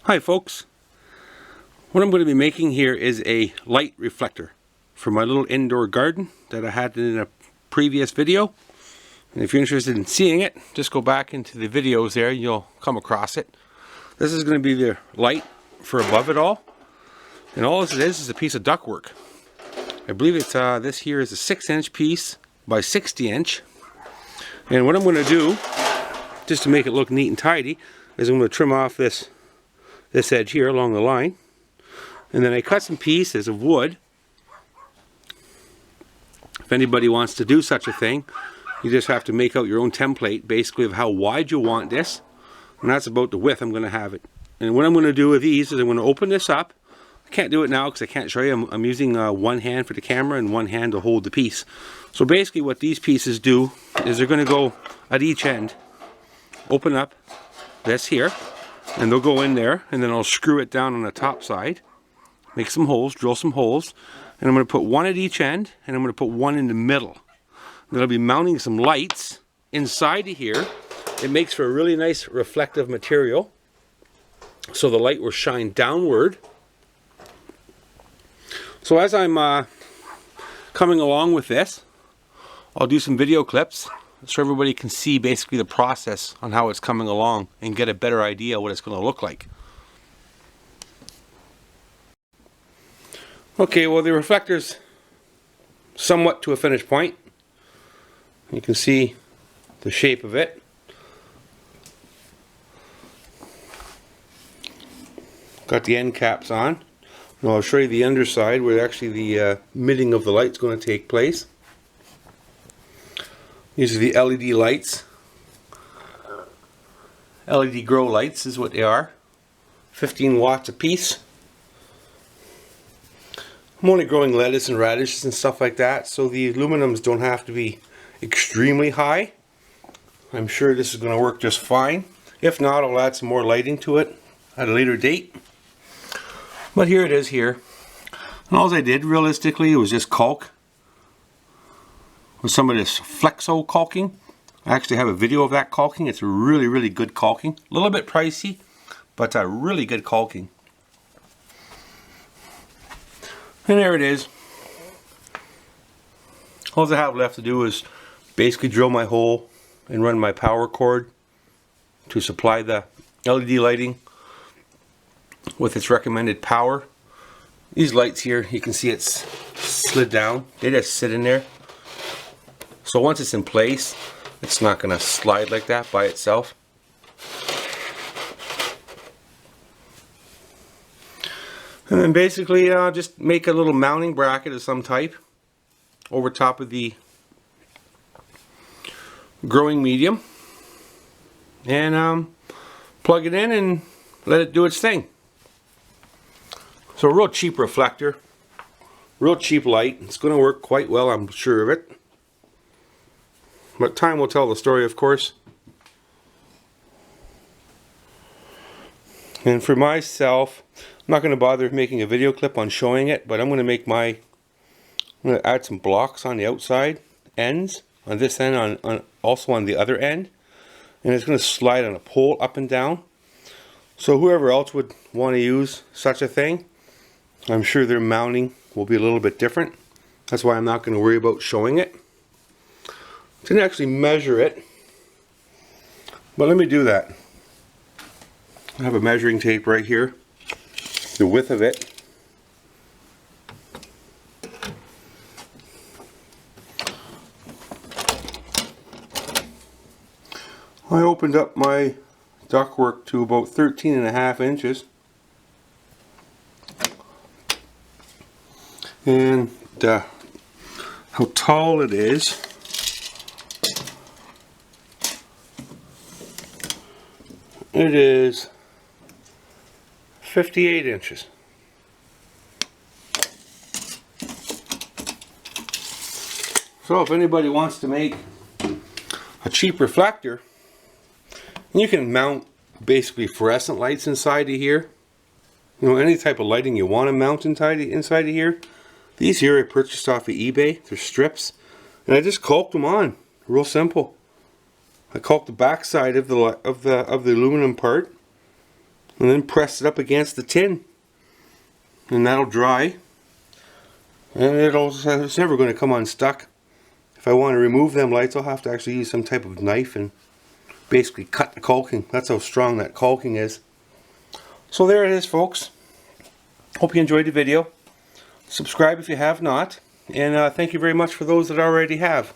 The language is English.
Hi folks, what I'm going to be making here is a light reflector for my little indoor garden that I had in a previous video. And if you're interested in seeing it, just go back into the videos there and you'll come across it. This is going to be the light for above it all. And all this is a piece of ductwork. I believe it's this here is a 6-inch piece by 60-inch. And what I'm going to do, just to make it look neat and tidy, is I'm going to trim off this edge here along the line, and then I cut some pieces of wood. If anybody wants to do such a thing, you just have to make out your own template basically of how wide you want this, and that's about the width I'm going to have it. And what I'm going to do with these is I'm going to open this up. I can't do it now because I can't show you. I'm using one hand for the camera and one hand to hold the piece. So basically what these pieces do is they're going to go at each end, open up this here, and they'll go in there, and then I'll screw it down on the top side, make some holes, drill some holes, and I'm going to put one at each end, and I'm going to put one in the middle. Then I'll be mounting some lights inside of here. It makes for a really nice reflective material, so the light will shine downward. So as I'm coming along with this, I'll do some video clips so everybody can see basically the process on how it's coming along and get a better idea what it's going to look like. Okay, well the reflector's somewhat to a finished point. You can see the shape of it. Got the end caps on. Now I'll show you the underside where actually the emitting of the light's going to take place. These are the LED lights. LED grow lights is what they are. 15 watts a piece. I'm only growing lettuce and radishes and stuff like that, so the aluminums don't have to be extremely high. I'm sure this is going to work just fine. If not, I'll add some more lighting to it at a later date. But here it is here. And all I did realistically was just caulk with some of this flexo caulking. I actually have a video of that caulking. It's really, really good caulking. A little bit pricey, but really good caulking. And there it is. All I have left to do is basically drill my hole and run my power cord to supply the LED lighting with its recommended power. These lights here, you can see it's slid down. They just sit in there. So once it's in place, it's not going to slide like that by itself. And then basically just make a little mounting bracket of some type over top of the growing medium. And plug it in and let it do its thing. So a real cheap reflector, real cheap light. It's going to work quite well, I'm sure of it. But time will tell the story, of course. And for myself, I'm not going to bother making a video clip on showing it, but I'm going to add some blocks on the outside ends, on this end, also on the other end. And it's going to slide on a pole up and down. So whoever else would want to use such a thing, I'm sure their mounting will be a little bit different. That's why I'm not going to worry about showing it. I didn't actually measure it, but let me do that. I have a measuring tape right here, the width of it. I opened up my ductwork to about 13.5 inches. And how tall it is. It is 58 inches. So if anybody wants to make a cheap reflector, you can mount basically fluorescent lights inside of here. You know, any type of lighting you want to mount inside of here. These here I purchased off of eBay. They're strips, and I just caulked them on. Real simple. I caulked the back side of the aluminum part, and then press it up against the tin, and that'll dry, and it's never going to come unstuck. If I want to remove them lights, I'll have to actually use some type of knife and basically cut the caulking. That's how strong that caulking is. So there it is, folks. Hope you enjoyed the video. Subscribe if you have not, and thank you very much for those that already have.